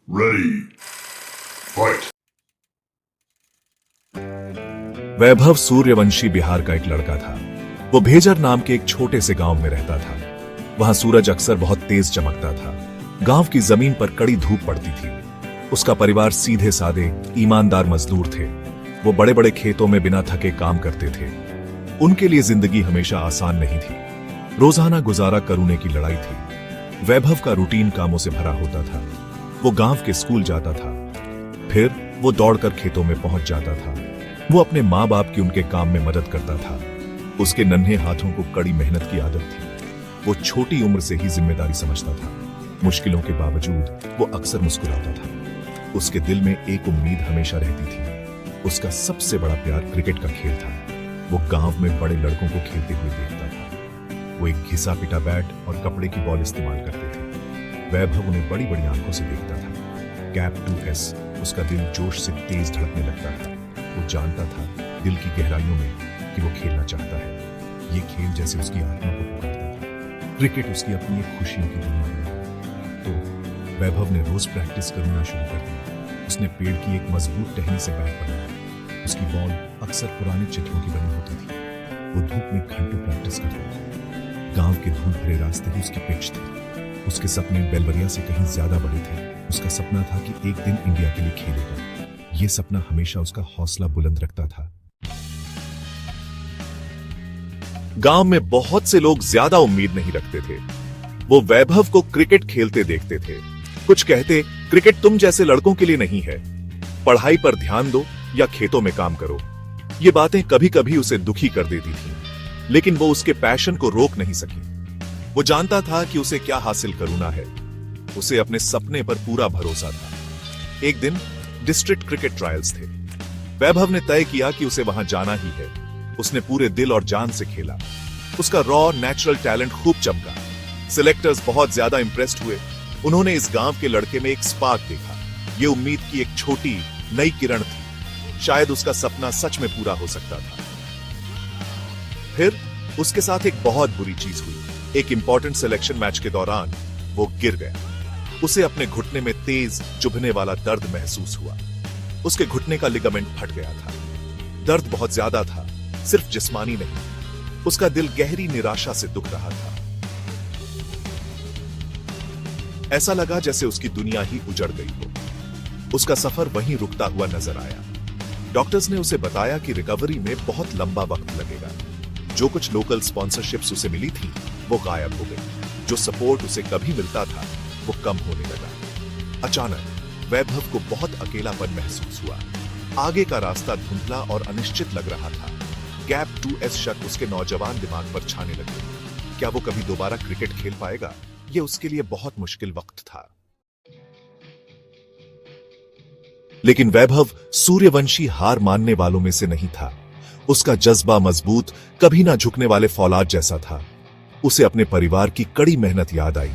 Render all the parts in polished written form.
Ready. Fight. Vaibhav Suryavanshi Bihar का एक लड़का था। वो भेजर नाम के एक छोटे से गांव में रहता था। वहां सूरज अक्सर बहुत तेज चमकता था। गांव की जमीन पर कड़ी धूप पड़ती थी। उसका परिवार सीधे साधे ईमानदार मजदूर थे। वो बड़े बड़े खेतों में बिना थके काम करते थे। उनके लिए जिंदगी हमेशा आसान नहीं थी। रोजाना गुजारा करूने की लड़ाई थी। वैभव का रूटीन कामों से भरा होता था। वो गांव के स्कूल जाता था, फिर वो दौड़कर खेतों में पहुंच जाता था। वो अपने माँ बाप की उनके काम में मदद करता था। उसके नन्हे हाथों को कड़ी मेहनत की आदत थी। वो छोटी उम्र से ही जिम्मेदारी समझता था। मुश्किलों के बावजूद वो अक्सर मुस्कुराता था। उसके दिल में एक उम्मीद हमेशा रहती थी। उसका सबसे बड़ा प्यार क्रिकेट का खेल था। वो गांव में बड़े लड़कों को खेलते हुए देखता था। वो एक घिसा पिटा बैट और कपड़े की बॉल इस्तेमाल करते थे। वैभव उन्हें बड़ी बड़ी आंखों से देखता था। कैप 2S उसका दिल जोश से तेज धड़कने लगता था। वो जानता था दिल की गहराइयों में कि वो खेलना चाहता है। ये खेल जैसे उसकी आत्मा को पुकारता था। क्रिकेट उसकी अपनी एक खुशियों की दुनिया बनी। तो वैभव ने रोज प्रैक्टिस करना शुरू कर दिया। उसने पेड़ की एक मजबूत टहनी से बैट बनाया। उसकी बॉल अक्सर पुराने चित्रों की बनी होती थी। वो धूप में घंटों प्रैक्टिस करता था। गांव के धूल भरे रास्ते ही उसकी पिच थी। उसके सपने बेलवरिया से कहीं ज्यादा बड़े थे। उसका सपना था कि एक दिन इंडिया के लिए खेलेगा। यह सपना हमेशा उसका हौसला बुलंद रखता था। गांव में बहुत से लोग ज्यादा उम्मीद नहीं रखते थे। वो वैभव को क्रिकेट खेलते देखते थे। कुछ कहते, क्रिकेट तुम जैसे लड़कों के लिए नहीं है, पढ़ाई पर ध्यान दो या खेतों में काम करो। ये बातें कभी कभी उसे दुखी कर देती थी, लेकिन वो उसके पैशन को रोक नहीं सकी। वो जानता था कि उसे क्या हासिल करना है। उसे अपने सपने पर पूरा भरोसा था। एक दिन डिस्ट्रिक्ट क्रिकेट ट्रायल्स थे। वैभव ने तय किया कि उसे वहां जाना ही है। उसने पूरे दिल और जान से खेला। उसका रॉ नेचुरल टैलेंट खूब चमका। सिलेक्टर्स बहुत ज्यादा इंप्रेस्ड हुए। उन्होंने इस गांव के लड़के में एक स्पार्क देखा। ये उम्मीद की एक छोटी नई किरण थी। शायद उसका सपना सच में पूरा हो सकता था। फिर उसके साथ एक बहुत बुरी चीज हुई। एक इंपॉर्टेंट सिलेक्शन मैच के दौरान वो गिर गया। उसे अपने घुटने में तेज चुभने वाला दर्द महसूस हुआ। उसके घुटने का लिगामेंट फट गया था। दर्द बहुत ज्यादा था, सिर्फ जिस्मानी नहीं। उसका दिल गहरी निराशा से दुख रहा था। ऐसा लगा जैसे उसकी दुनिया ही उजड़ गई हो। उसका सफर वहीं रुकता हुआ नजर आया। डॉक्टर्स ने उसे बताया कि रिकवरी में बहुत लंबा वक्त लगेगा। जो कुछ लोकल स्पॉन्सरशिप्स उसे मिली थी वो गायब हो गई। जो सपोर्ट उसे कभी मिलता था वो कम होने लगा। अचानक वैभव को बहुत अकेलापन महसूस हुआ। आगे का रास्ता धुंधला और अनिश्चित लग रहा था। कैप 2S शक उसके नौजवान दिमाग पर छाने लगे। क्या वो कभी दोबारा क्रिकेट खेल पाएगा? ये उसके लिए बहुत मुश्किल वक्त था। लेकिन वैभव सूर्यवंशी हार मानने वालों में से नहीं था। उसका जज्बा मजबूत, कभी ना झुकने वाले फौलाद जैसा था। उसे अपने परिवार की कड़ी मेहनत याद आई।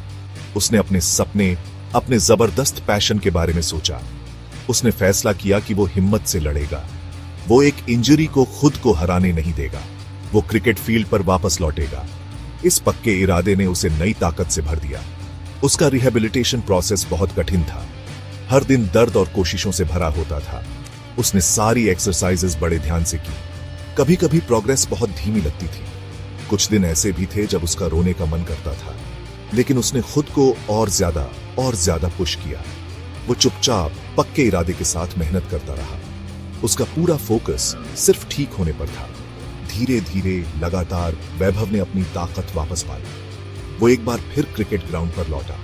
उसने अपने सपने, अपने जबरदस्त पैशन के बारे में सोचा। उसने फैसला किया कि वो हिम्मत से लड़ेगा। वो एक इंजरी को खुद को हराने नहीं देगा। वो क्रिकेट फील्ड पर वापस लौटेगा। इस पक्के इरादे ने उसे नई ताकत से भर दिया। उसका रिहेबिलिटेशन प्रोसेस बहुत कठिन था। हर दिन दर्द और कोशिशों से भरा होता था। उसने सारी एक्सरसाइजेस बड़े ध्यान से की। कभी कभी प्रोग्रेस बहुत धीमी लगती थी। कुछ दिन ऐसे भी थे जब उसका रोने का मन करता था, लेकिन उसने खुद को और ज्यादा पुश किया। वो चुपचाप पक्के इरादे के साथ मेहनत करता रहा। उसका पूरा फोकस सिर्फ ठीक होने पर था। धीरे धीरे लगातार वैभव ने अपनी ताकत वापस पाई। वो एक बार फिर क्रिकेट ग्राउंड पर लौटा।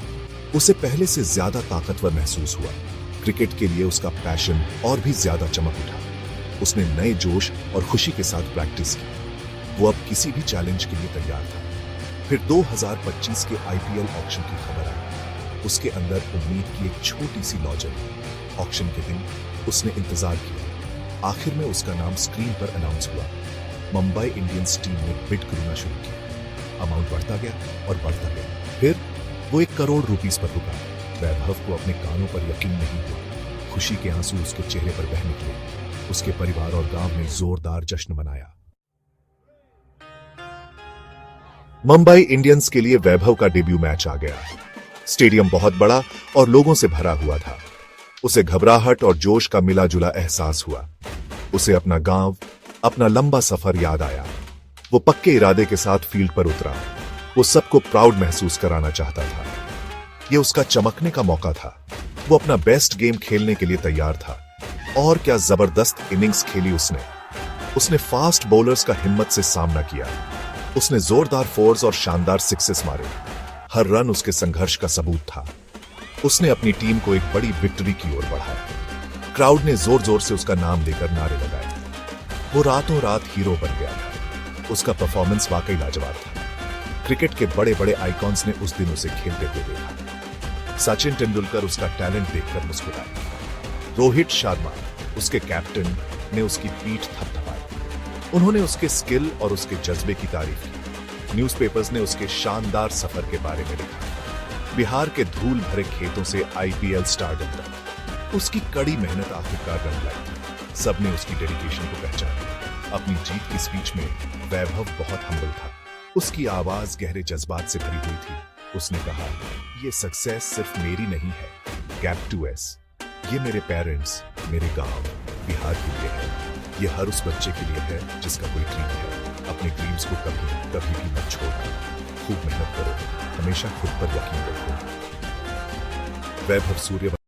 उसे पहले से ज्यादा ताकतवर महसूस हुआ। क्रिकेट के लिए उसका पैशन और भी ज्यादा चमक उठा। उसने नए जोश और खुशी के साथ प्रैक्टिस की। वो अब किसी भी चैलेंज के लिए तैयार था। फिर 2025 के IPL ऑक्शन की खबर आई। उसके अंदर उम्मीद की एक छोटी सी लौ जली। ऑक्शन के दिन उसने इंतजार किया। आखिर में उसका नाम स्क्रीन पर अनाउंस हुआ। मुंबई इंडियंस टीम ने बिड करना शुरू किया। अमाउंट बढ़ता गया और बढ़ता गया। फिर वो 1 करोड़ रुपीस पर रुका। वैभव को अपने कानों पर यकीन नहीं हुआ। खुशी के आंसू उसके चेहरे पर बह निकले। उसके परिवार और गांव ने जोरदार जश्न मनाया। मुंबई इंडियंस के लिए वैभव का डेब्यू मैच आ गया। स्टेडियम बहुत बड़ा और लोगों से भरा हुआ था। उसे घबराहट और जोश का मिला जुला एहसास हुआ। उसे अपना गांव, अपना लंबा सफर याद आया। वो पक्के इरादे के साथ फील्ड पर उतरा। वो सबको प्राउड महसूस कराना चाहता था। ये उसका चमकने का मौका था। वो अपना बेस्ट गेम खेलने के लिए तैयार था। और क्या जबरदस्त इनिंग्स खेली उसने। उसने फास्ट बॉलर्स का हिम्मत से सामना किया। उसने जोरदार फोर्स और शानदार सिक्सेस मारे। हर रन उसके संघर्ष का सबूत था। उसने अपनी टीम को एक बड़ी विक्ट्री की ओर बढ़ाया। क्राउड ने जोर जोर से उसका नाम लेकर नारे लगाए। वो रातों रात हीरो बन गया था। उसका परफॉर्मेंस वाकई लाजवाब था। क्रिकेट के बड़े बड़े आइकॉन्स ने उस दिन उसे खेलते हुए देखा। सचिन तेंदुलकर उसका टैलेंट देखकर मुस्कुराए। रोहित शर्मा, उसके कैप्टन, ने उसकी पीठ थपथपाई। उन्होंने उसके स्किल और उसके जज्बे की तारीफ की। न्यूज़पेपर्स ने उसके शानदार सफर के बारे में लिखा। बिहार के धूल भरे खेतों से आईपीएल स्टारडम तक उसकी कड़ी मेहनत आखिरकार रंग लाई। सबने उसकी डेडिकेशन को पहचाना। अपनी जीत की स्पीच में वैभव बहुत हम्बल था। उसकी आवाज गहरे जज्बात से भरी हुई थी। उसने कहा, यह सक्सेस सिर्फ मेरी नहीं है, गैप टू एस। ये मेरे पेरेंट्स, मेरे गांव, बिहार के लिए है। ये हर उस बच्चे के लिए है जिसका कोई ड्रीम है। अपने ड्रीम्स को कभी भी मत छोड़ना। खूब मेहनत करो, हमेशा खुद पर यकीन रखो। वैभव सूर्यवंशी।